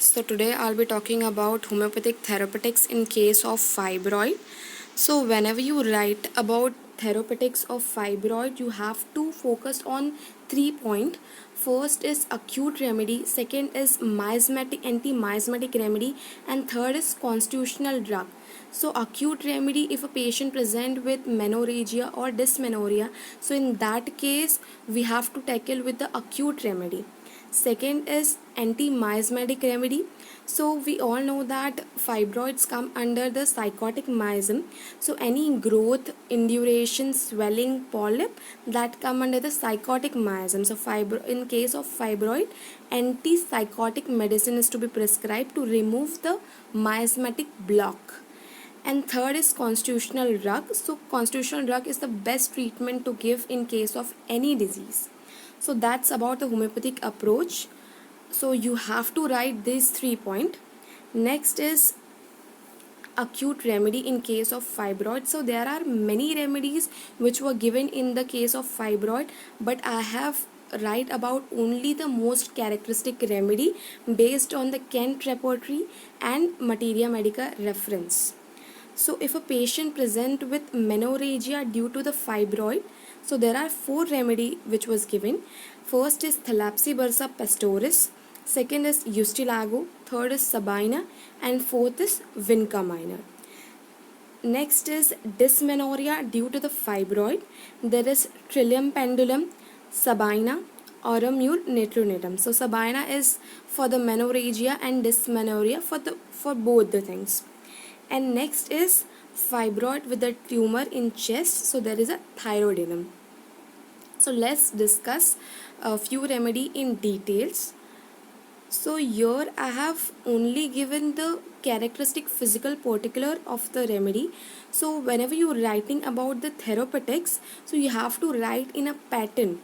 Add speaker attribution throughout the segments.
Speaker 1: So today I'll be talking about homeopathic therapeutics in case of fibroid. So whenever you write about therapeutics of fibroid, you have to focus on 3 points. First is acute remedy, second is miasmatic anti-miasmatic remedy, and third is constitutional drug. So acute remedy, if a patient present with menorrhagia or dysmenorrhea, so in that case we have to tackle with the acute remedy. Second is anti-miasmatic remedy. So we all know that fibroids come under the psychotic miasm. So any growth, induration, swelling, polyp that come under the psychotic miasm. So in case of fibroid, antipsychotic medicine is to be prescribed to remove the miasmatic block. And third is constitutional drug. So constitutional drug is the best treatment to give in case of any disease. So that's about the homeopathic approach. So you have to write these 3 points. Next is acute remedy in case of fibroid. So there are many remedies which were given in the case of fibroid, but I have write about only the most characteristic remedy based on the Kent repertory and Materia Medica reference. So if a patient present with menorrhagia due to the fibroid, so there are 4 remedy which was given. First is Thalapsi bursa pastoris, second is Ustilago, third is Sabina, and fourth is Vinca minor. Next is dysmenorrhea due to the fibroid. There is Trillium pendulum, Sabina, Aurum netronatum. So Sabina is for the menorrhagia and dysmenorrhea for both the things. And next is fibroid with a tumor in chest. So there is a thyroidinum. So let's discuss a few remedy in details. So here I have only given the characteristic physical particular of the remedy. So whenever you are writing about the therapeutics, so you have to write in a pattern.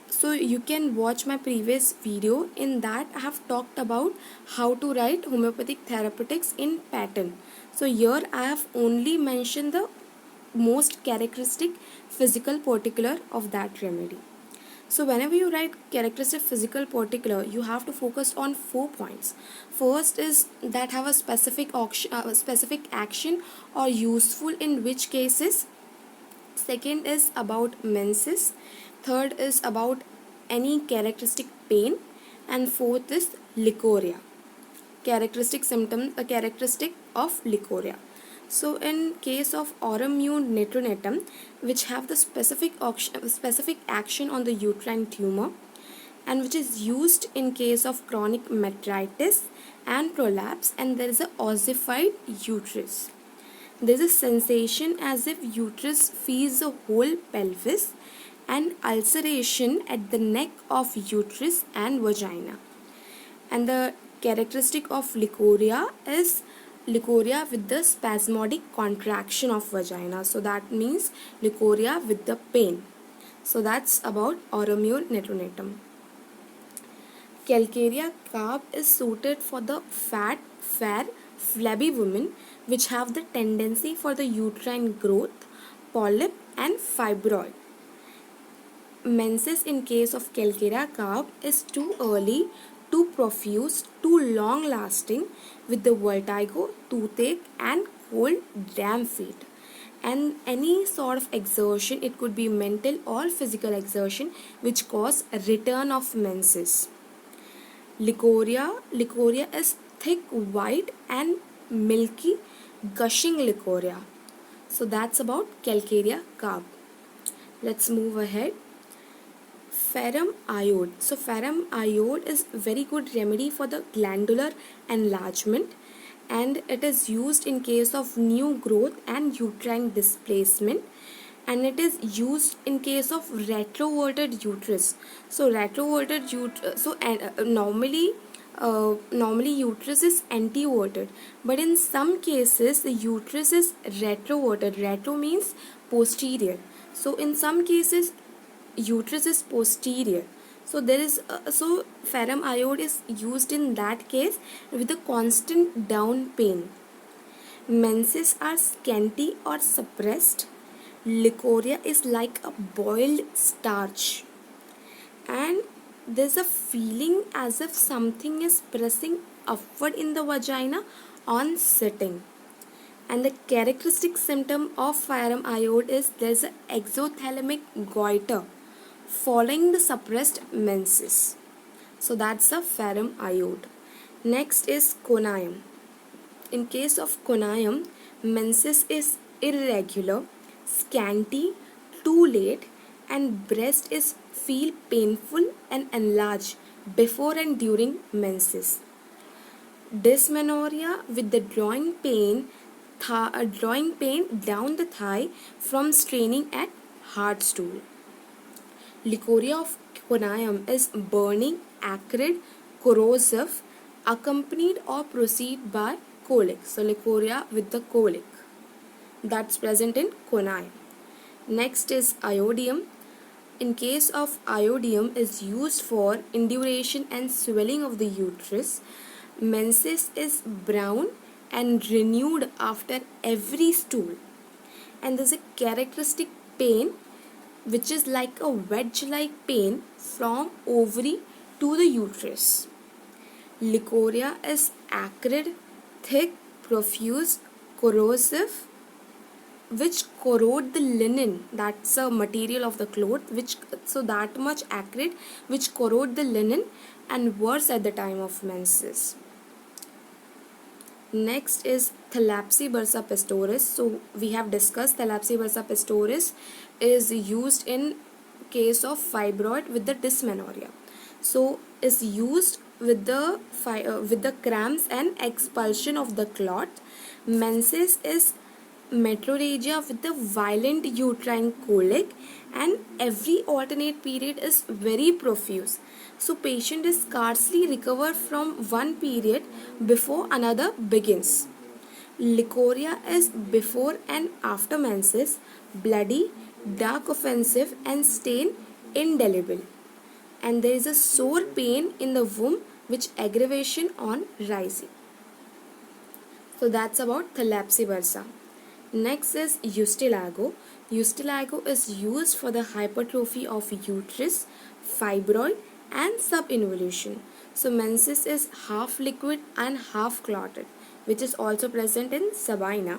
Speaker 1: So you can watch my previous video. In that I have talked about how to write homeopathic therapeutics in pattern. So here I have only mentioned the most characteristic physical particular of that remedy. So whenever you write characteristic physical particular, you have to focus on 4 points. First is that have a specific action or useful in which cases. Second is about menses. Third is about any characteristic pain. And fourth is leukorrhea. Characteristic symptom, a characteristic of leukorrhea. So in case of aurum netronatum, which have the specific action on the uterine tumor, and which is used in case of chronic metritis and prolapse, and there is a ossified uterus. There is a sensation as if uterus feeds the whole pelvis, and ulceration at the neck of uterus and vagina. And the characteristic of leukorrhea is leukorrhea with the spasmodic contraction of vagina. So that means leukorrhea with the pain. So that's about aurum netronatum. Calcarea carb is suited for the fat, fair, flabby women which have the tendency for the uterine growth, polyp and fibroid. Menses in case of Calcarea carb is too early, too profuse, too long lasting with the vertigo, toothache and cold damp feet. And any sort of exertion, it could be mental or physical exertion, which cause a return of menses. Leukorrhea is thick, white and milky, gushing leukorrhea. So that's about Calcarea carb. Let's move ahead. Ferrum iode. So ferrum iode is very good remedy for the glandular enlargement, and it is used in case of new growth and uterine displacement, and it is used in case of retroverted uterus. So retroverted uterus, so normally uterus is anteverted, but in some cases the uterus is retroverted. Retro means posterior. So in some cases uterus is posterior. So there is so ferrum iode is used in that case with a constant down pain. Menses are scanty or suppressed. Leukorrhea is like a boiled starch, and there's a feeling as if something is pressing upward in the vagina on sitting. And the characteristic symptom of ferrum iode is there's an exothalamic goiter following the suppressed menses. So that's the ferrum iode. Next is conium. In case of conium, menses is irregular, scanty, too late, and breast is feel painful and enlarged before and during menses. Dysmenorrhea with the drawing pain down the thigh from straining at hard stool. Leukorrhea of conium is burning, acrid, corrosive, accompanied or preceded by colic. So leukorrhea with the colic that's present in conium. Next is iodium. In case of iodium is used for induration and swelling of the uterus. Menses is brown and renewed after every stool. And there's a characteristic pain which is like a wedge-like pain from ovary to the uterus. Leukorrhea is acrid, thick, profuse, corrosive, which corrode the linen. That's a material of the cloth, which so that much acrid, which corrode the linen and worse at the time of menses. Next is Thalapsy bursa pastoris. So we have discussed Thalapsy bursa pastoris is used in case of fibroid with the dysmenorrhea. So is used with the cramps and expulsion of the clot. Menses is metrorrhagia with the violent uterine colic, and every alternate period is very profuse. So patient is scarcely recover from one period before another begins. Leukorrhea is before and after menses, bloody, dark offensive and stain indelible. And there is a sore pain in the womb which aggravation on rising. So that's about Thalapsy bursa. Next is Eustilago. Eustilago is used for the hypertrophy of uterus, fibroid and subinvolution. So menses is half liquid and half clotted, which is also present in Sabina.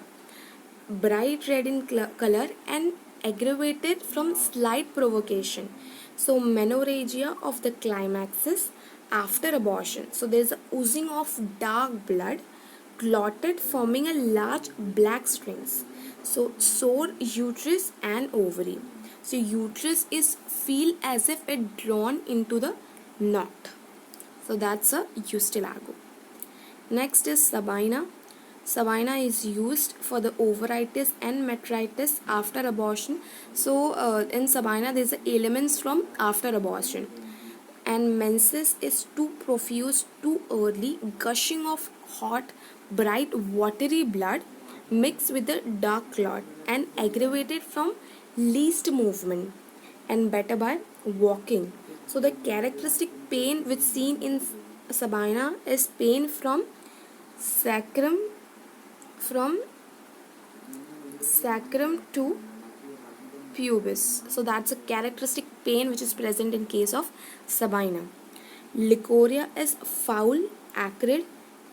Speaker 1: Bright red in color and aggravated from slight provocation. So menorrhagia of the climaxes after abortion. So there is a oozing of dark blood, clotted, forming a large black strings. So sore uterus and ovary. So uterus is feel as if it drawn into the knot. So that's a Eustilago. Next is Sabina. Sabina is used for the ovaritis and metritis after abortion. So in Sabina there is elements from after abortion. And menses is too profuse, too early, gushing of hot, bright, watery blood mixed with the dark clot and aggravated from least movement and better by walking. So the characteristic pain which seen in Sabina is pain from sacrum to pubis. So that's a characteristic pain which is present in case of Sabina. Leukorrhea is foul, acrid,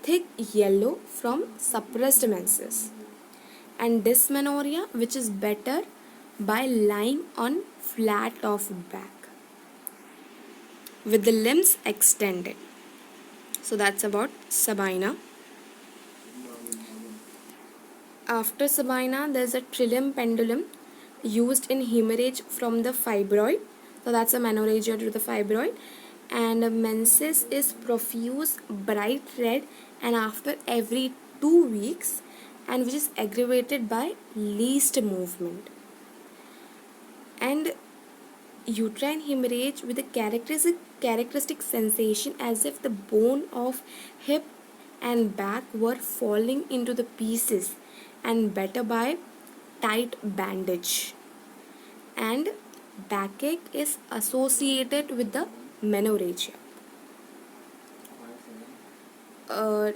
Speaker 1: thick yellow from suppressed menses. And dysmenorrhea which is better by lying on flat of back with the limbs extended. So that's about Sabina. After Sabina, there's a trillium pendulum used in hemorrhage from the fibroid. So that's a menorrhagia to the fibroid. And menses is profuse, bright red, and after every 2 weeks, and which is aggravated by least movement. And uterine hemorrhage with a characteristic sensation as if the bone of hip and back were falling into the pieces, and better by tight bandage. And backache is associated with the menorrhagia.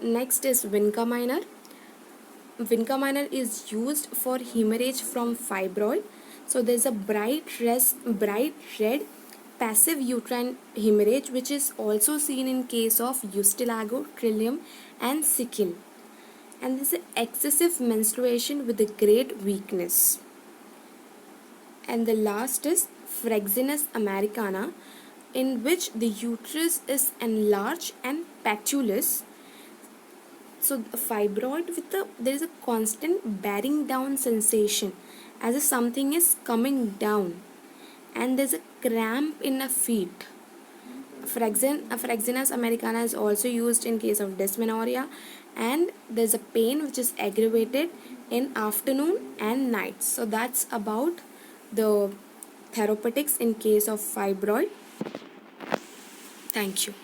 Speaker 1: Next is Vinca minor. Vinca minor is used for hemorrhage from fibroid. So there's a bright red passive uterine hemorrhage, which is also seen in case of Ustilago, Trillium, and Sickle. And this is excessive menstruation with a great weakness. And the last is Fraxinus americana, in which the uterus is enlarged and patulous. So the fibroid with there is a constant bearing down sensation as if something is coming down, and there's a cramp in a feet. Fraxinus americana is also used in case of dysmenorrhea, and there's a pain which is aggravated in afternoon and night. So that's about the therapeutics in case of fibroid. Thank you.